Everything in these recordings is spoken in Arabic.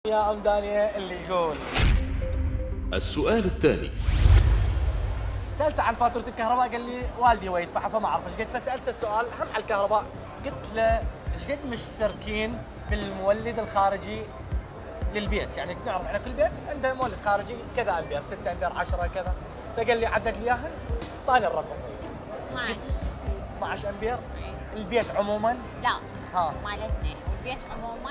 يا ام دانيا اللي يقول السؤال الثاني. سالته عن فاتوره الكهرباء، قال لي والدي هو يدفعها فما اعرف ايش قد. فسالته السؤال هم على الكهرباء، قلت له ايش قد مشتركين بالمولد الخارجي للبيت؟ يعني نعرف احنا كل بيت عنده مولد خارجي كذا امبير، 6 امبير، 10 كذا. فقال لي عدد لي اياها، اعطاني الرقم 12. 12 امبير. البيت عموما لا ها مالتنا والبيت عموما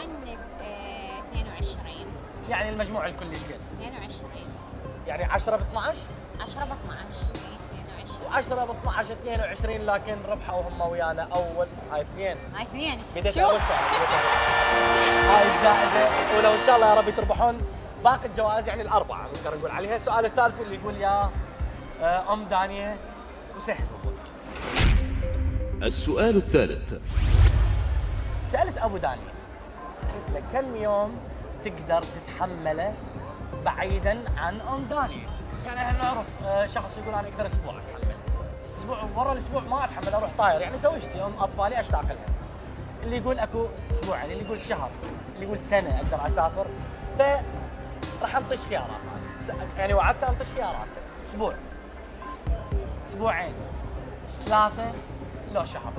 22. يعني المجموع الكلي ايش قد؟ 22. يعني 10 ب 12 10 ب 12 22. و10 ب 12 22، لكن ربحوا هم ويانا اول. هاي اثنين. هاي اثنين. بديت شوف. اول سؤال. هاي الجائزه، ولو ان شاء الله يا رب تربحون باقي الجوائز، يعني الاربعه نقدر نقول عليها. السؤال الثالث اللي يقول يا ام دانيا وسهل. السؤال الثالث. سالت ابو دانيا، قلت له كم يوم تقدر تتحمله بعيدا عن ام دانيا؟ يعني احنا نعرف شخص يقول انا اقدر اسبوع اتحمل، اسبوع ورا الاسبوع ما اتحمل، اروح طاير، يعني زوجتي ام اطفالي اشتاق لها. اللي يقول اكو اسبوعين، اللي يقول شهر، اللي يقول سنه اقدر اسافر. ف راح انطش خيارات، يعني وعدته انطش خيارات: اسبوع، اسبوعين، 3، لو شهر.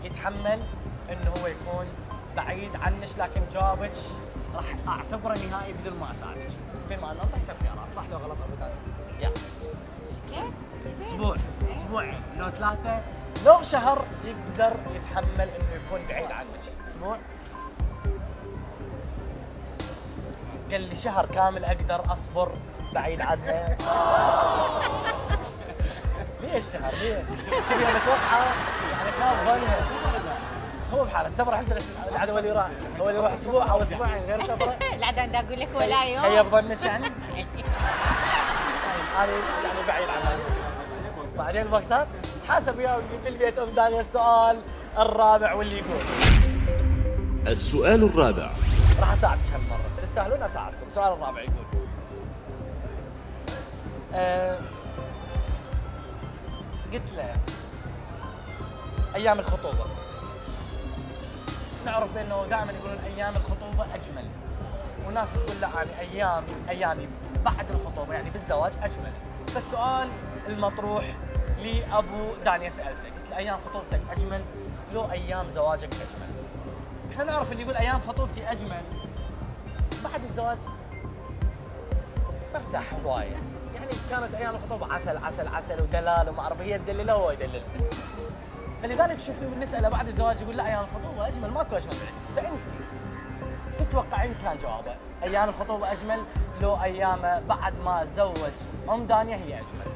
يتحمل انه هو يكون بعيد عنك، لكن جوابك راح اعتبره نهائي بدون ما اساعدك، بما انه انطيت الخيارات. صح لو غلط ابو داني؟ يلا. ايش قد؟ اسبوع، اسبوعين، لو 3، لو شهر يقدر يتحمل انه يكون بعيد عنك. اسبوع. قال لي شهر كامل اقدر اصبر بعيد عنها. ليش شهر؟ ليش؟ شوفي انا اتوقع يعني خاف ظنها هو بحاله سفر. عندنا العدو اللي يروح، هو اللي يروح اسبوع او اسبوعين غير سفره. لا ده اقول لك ولا يوم. هي بظنك يعني؟ انا يعني بعيد عنها. بعدين المقصد حسب يا بالبيت ام دانيا. السؤال الرابع واللي يقول السؤال الرابع. راح اساعدك هالمره، تستاهلون اساعدكم. السؤال الرابع يقول قلت له ايام الخطوبه، نعرف بانه دائما يقولون ايام الخطوبه اجمل، وناس تقول لا يعني ايامي بعد الخطوبه يعني بالزواج اجمل. فالسؤال المطروح لابو دانيا سالته، قلت له ايام خطوبتك اجمل لو ايام زواجك اجمل؟ احنا نعرف اللي يقول ايام خطوبتي اجمل بعد الزواج مرتاح هوايه، يعني كانت ايام الخطوبه عسل عسل عسل ودلال وما اعرف، هي تدلله وهو يدلل. فلذلك شوفي من نساله بعد الزواج يقول لا ايام الخطوبه اجمل، ماكو اجمل بعد. فانت شو تتوقعين كان جوابه؟ ايام الخطوبه اجمل لو ايام بعد ما تزوج ام دانيا هي اجمل؟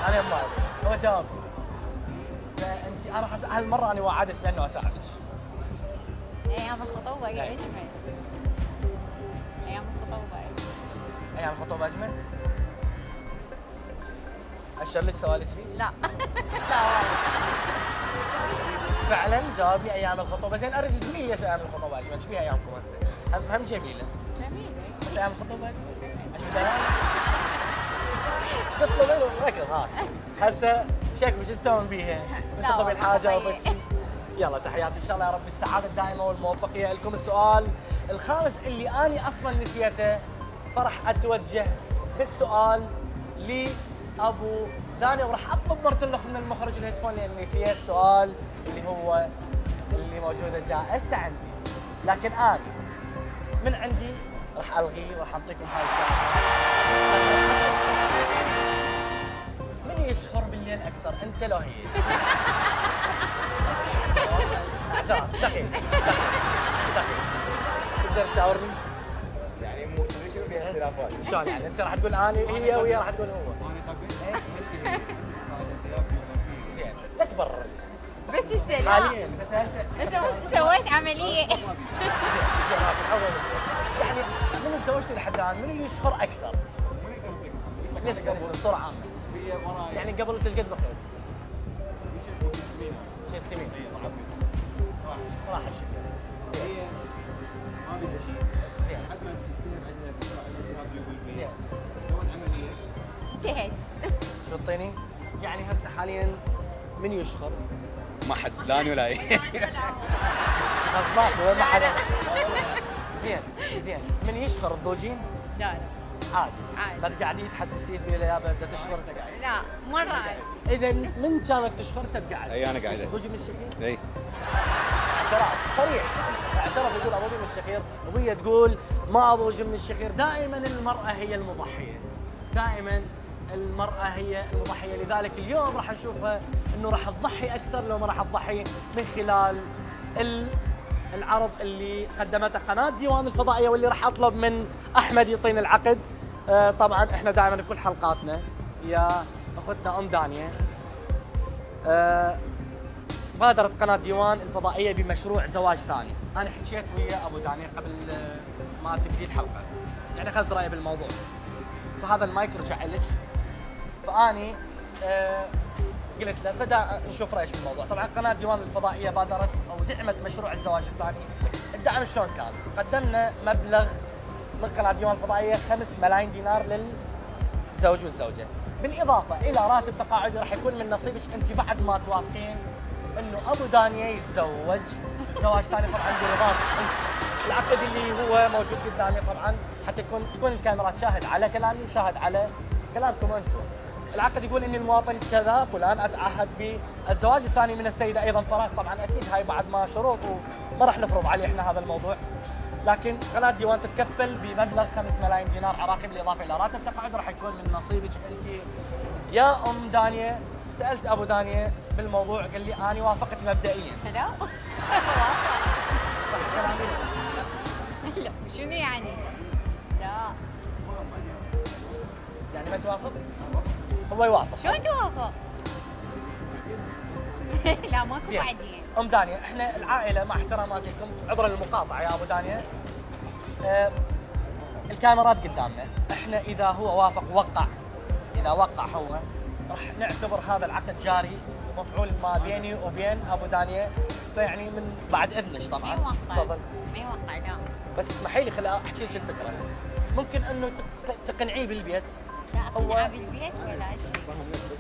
انا ما هو جواب. فانت انا هالمره انا وعدت بانه اساعدك. ايام الخطوبه هي اجمل. ايام الخطوبه اجمل. ايام الخطوبه اجمل؟ اشر لك سوالف شيء؟ لا لا والله. فعلا جاوبني ايام الخطوبه. زين اريد تقولي ليش ايام الخطوبه اجمل؟ ايش بيها ايامكم هسه؟ هم جميله. جميله. بس ايام الخطوبه اجمل؟ ايش تطلبين؟ ركض هسه شكو شو تسوون بيها؟ تطلبين حاجه او شيء؟ يلا تحياتي، ان شاء الله يا رب السعاده الدائمه والموفقيه لكم. السؤال الخامس اللي اني اصلا نسيته، فراح اتوجه بالسؤال لابو دانيا، وراح اطلب مرتلخ من المخرج الهيدفون لاني نسيت سؤال اللي هو اللي موجوده جائزته عندي، لكن انا من عندي راح الغيه وراح اعطيكم هاي الجائزه. من يشخر بالليل اكثر، انت لو هي؟ دقيقه تقدر تشاورني؟ يعني مو شنو في اختلافات؟ شلون يعني؟ انت راح تقول انا هي وهي راح تقول هو. انا طبيعي زين لا تبرر بس السلام. حاليا. انت سويت عمليه. يعني من تزوجتي لحد الان من اللي يشخر اكثر؟ نسبه بسرعه عامه. يعني قبل انت ايش قد مخرج؟ شيء سمين. راح الشكل. هي ما بيها شيء زين لحد ما تنتهي عندنا بسرعه الالتهاب يقول فيه زين. سوت عمليه انتهت. شو تعطيني؟ يعني هسه حاليا من يشخر؟ ما حد لا انا ولا هي خضاك وين لا لا زين زين من يشخر الضوجين؟ لا لا عادي عادي. لا تقعدي تحسسين بي يا بدها تشخر. لا مرة عادي. اذا من كانت تشخر تقعد. اي انا قاعده. الضوجي من الشخير؟ اي اعتراف صريح، اعترف يقول اضوجي من الشخير وهي تقول ما اضوج من الشخير. دائما المرأة هي المضحية، دائما المرأة هي المضحية. لذلك اليوم راح نشوفها انه راح تضحي اكثر لو ما راح تضحي من خلال العرض اللي قدمته قناة ديوان الفضائية، واللي راح اطلب من احمد يعطينا العقد. طبعا احنا دائما بكل حلقاتنا يا اختنا ام دانيا بادرت قناة ديوان الفضائية بمشروع زواج ثاني. أنا حكيت ويا أبو دانيا قبل ما تبدي الحلقة، يعني أخذت رأيه بالموضوع، فهذا المايك رجع لك، فأني قلت له فدا نشوف رأيك بالموضوع. طبعا قناة ديوان الفضائية بادرت أو دعمت مشروع الزواج الثاني. الدعم شلون كان؟ قدمنا مبلغ من قناة ديوان الفضائية 5 ملايين دينار للزوج والزوجة، بالإضافة إلى راتب تقاعدي راح يكون من نصيبك أنت بعد ما توافقين انه ابو دانيا يتزوج زواج ثاني طبعا برضاك انت. العقد اللي هو موجود قدامي طبعا حتى تكون الكاميرات شاهد على كلامي وشاهد على كلامكم انتم. العقد يقول ان المواطن كذا فلان اتعهد بالزواج الثاني من السيده ايضا فراغ. طبعا اكيد هاي بعد ما شروط وما راح نفرض عليه احنا هذا الموضوع، لكن قناه ديوان تتكفل بمبلغ 5 ملايين دينار عراقي بالاضافه الى راتب تقاعد راح يكون من نصيبك انت يا ام دانيا. سالت ابو دانيا بالموضوع قال لي انا وافقت مبدئيا. لا صح كلامي؟ لا شنو يعني؟ لا يعني ما توافق؟ هو يوافق. شلون توافق؟ لا ماكو زين. بعدين. ام دانيا احنا العائله مع احتراماتي لكم عذرا للمقاطعه يا ابو دانيا، الكاميرات قدامنا، احنا اذا هو وافق وقع، اذا وقع هو راح نعتبر هذا العقد جاري مفعول ما بيني وبين ابو دانيا، فيعني من بعد اذنك ما طبعا. يوقع تفضل. ما يوقع لا بس اسمحي لي خليني احكي لك الفكره. ممكن انه تقنعيه بالبيت. لا هو- اقنعه بالبيت ولا شيء.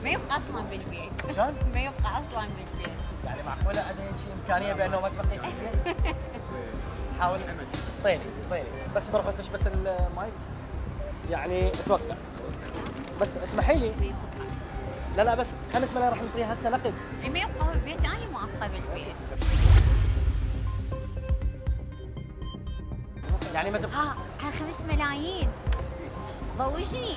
ما يبقى اصلا بالبيت. شلون؟ ما يبقى اصلا بالبيت. يعني معقوله عندنا شيء امكانيه بانه ما تبقي في البيت؟ حاول طيني بس برخصش بس المايك يعني اتوقع. بس اسمحي لي. ما يوقع. لا بس 5 ملايين راح نعطيها هسه نقد. ما يبقى بالبيت انا ما ابقى بالبيت. يعني ما تبقى ها على 5 ملايين ضوجني.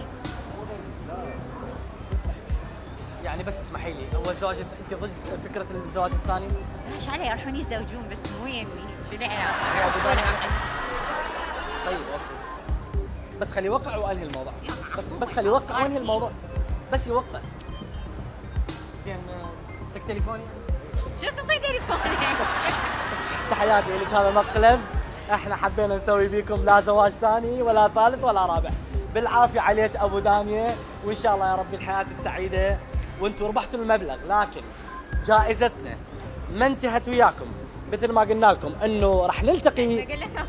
يعني بس اسمحي لي، هو الزواج انت ضد فكره الزواج الثاني؟ ايش علي يروحون يتزوجون بس مو يمي. شو العلاقه؟ يا أبو دانيا. ولا عقد. طيب اوكي. بس خلي يوقع وانهي الموضوع. يوقع. بس خلي يوقع وانهي الموضوع. بس يوقع. زين لك تليفوني؟ شو تعطي تليفوني؟ تحياتي لك، هذا مقلب احنا حبينا نسوي فيكم لا زواج ثاني ولا ثالث ولا رابع. بالعافيه عليك ابو دانيا، وان شاء الله يا رب الحياه السعيده وانتم ربحتوا المبلغ، لكن جائزتنا ما انتهت وياكم. مثل ما قلنا لكم انه راح نلتقي. بقول لك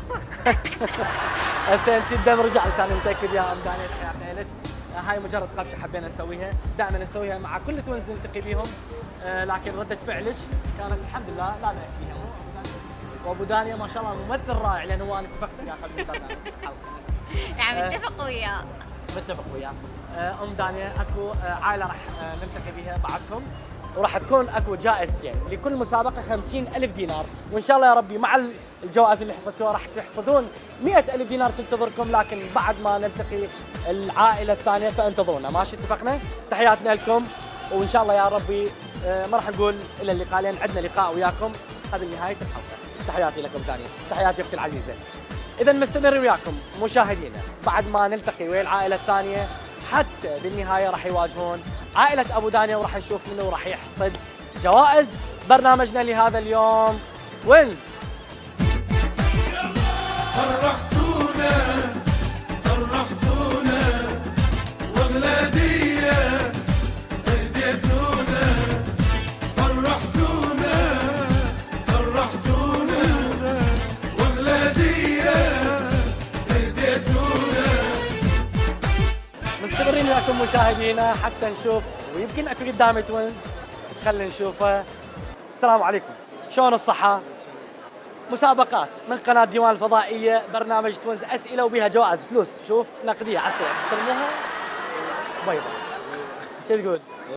هسه انت الدم رجع عشان نتاكد يا ام دانيا تحياتنا لك. هاي مجرد قفشه حبينا نسويها، دائما نسويها مع كل توينز نلتقي بيهم، لكن رده فعلك كانت الحمد لله لا باس فيها. وابو دانيا ما شاء الله ممثل رائع، لان هو انا اتفقت وياه قبل الحلقه. يعني متفق وياه. متفق وياه. ام دانيا اكو عائله راح نلتقي بها بعدكم، وراح تكون اكو جائزتين لكل مسابقه 50,000 دينار، وان شاء الله يا ربي مع الجوائز اللي حصدتوها راح تحصدون 100,000 دينار تنتظركم، لكن بعد ما نلتقي العائله الثانيه فانتظرونا. ماشي اتفقنا؟ تحياتنا لكم، وان شاء الله يا ربي ما راح نقول الا اللقاء لان عندنا لقاء وياكم قبل نهايه الحلقه. تحياتي لكم ثانيه، تحياتي اختي العزيزه. اذا مستمر وياكم مشاهدينا بعد ما نلتقي ويا العائله الثانيه، حتى بالنهايه راح يواجهون عائله ابو دانيا، وراح نشوف منو راح يحصد جوائز برنامجنا لهذا اليوم وينز. فرحتونا واغلادية هديتونا فرحتونا واغلادية هديتونا. مستمرين وياكم مشاهدينا حتى نشوف، ويمكن اكو قدامي توينز خلينا نشوفه. السلام عليكم، شلون الصحة؟ مسابقات من قناه ديوان الفضائيه، برنامج توينز، اسئله وبيها جوائز فلوس، شوف نقديه على السريع تستلموها بيضاء. شو تقول؟